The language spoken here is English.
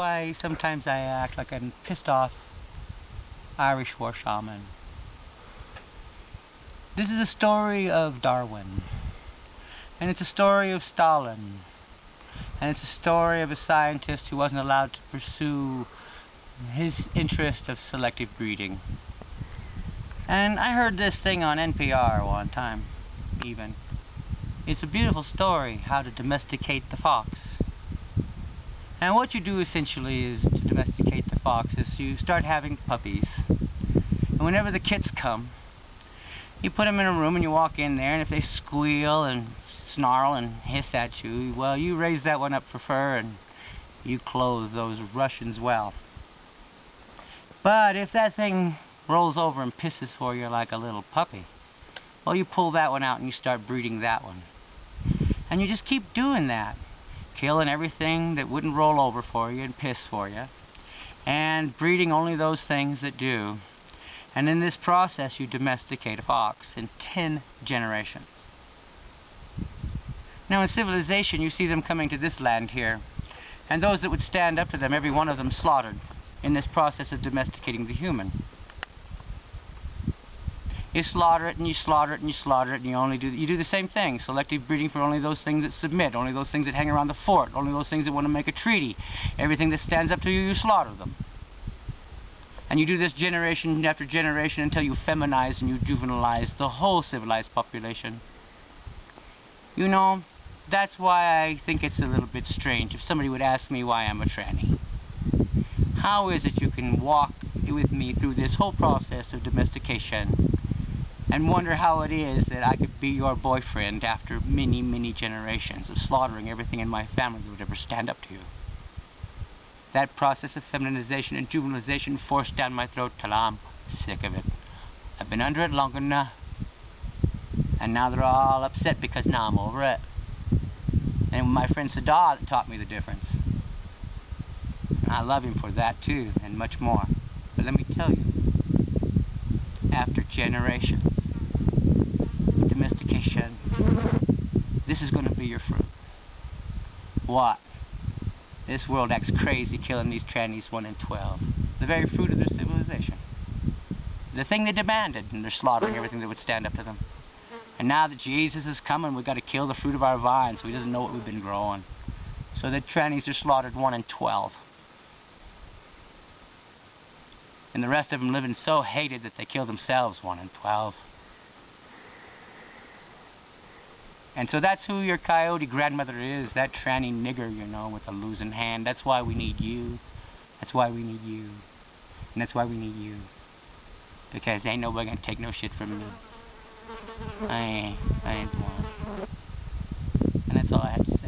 Sometimes I act like a pissed-off Irish war shaman. This is a story of Darwin, and it's a story of Stalin, and it's a story of a scientist who wasn't allowed to pursue his interest of selective breeding. And I heard this thing on NPR one time, even. It's a beautiful story, how to domesticate the fox. And what you do essentially is to domesticate the fox is you start having puppies. And whenever the kits come, you put them in a room and you walk in there, and if they squeal and snarl and hiss at you, well, you raise that one up for fur and you clothe those Russians well. But if that thing rolls over and pisses for you like a little puppy, well, you pull that one out and you start breeding that one. And you just keep doing that, killing everything that wouldn't roll over for you and piss for you, and breeding only those things that do. And in this process you domesticate a fox in 10 generations. Now in civilization you see them coming to this land here, and those that would stand up to them, every one of them slaughtered in this process of domesticating the human. You slaughter it and you slaughter it and you slaughter it, and you do the same thing. Selective breeding for only those things that submit, only those things that hang around the fort, only those things that want to make a treaty. Everything that stands up to you, you slaughter them. And you do this generation after generation until you feminize and you juvenilize the whole civilized population. You know, that's why I think it's a little bit strange if somebody would ask me why I'm a tranny. How is it you can walk with me through this whole process of domestication and wonder how it is that I could be your boyfriend after many, many generations of slaughtering everything in my family that would ever stand up to you? That process of feminization and juvenilization forced down my throat till I'm sick of it. I've been under it long enough, and now they're all upset because now I'm over it. And my friend Sadah taught me the difference. And I love him for that too, and much more. But let me tell you, after generations of domestication, this is going to be your fruit. What? This world acts crazy killing these trannies 1 in 12. The very fruit of their civilization. The thing they demanded, and they're slaughtering everything that would stand up to them. And now that Jesus is coming, we've got to kill the fruit of our vine so he doesn't know what we've been growing. So the trannies are slaughtered 1 in 12. And the rest of them living so hated that they kill themselves 1 in 12. And so that's who your coyote grandmother is, that tranny nigger, you know, with a losing hand. That's why we need you. That's why we need you. And that's why we need you. Because ain't nobody gonna take no shit from me. I ain't one. And that's all I have to say.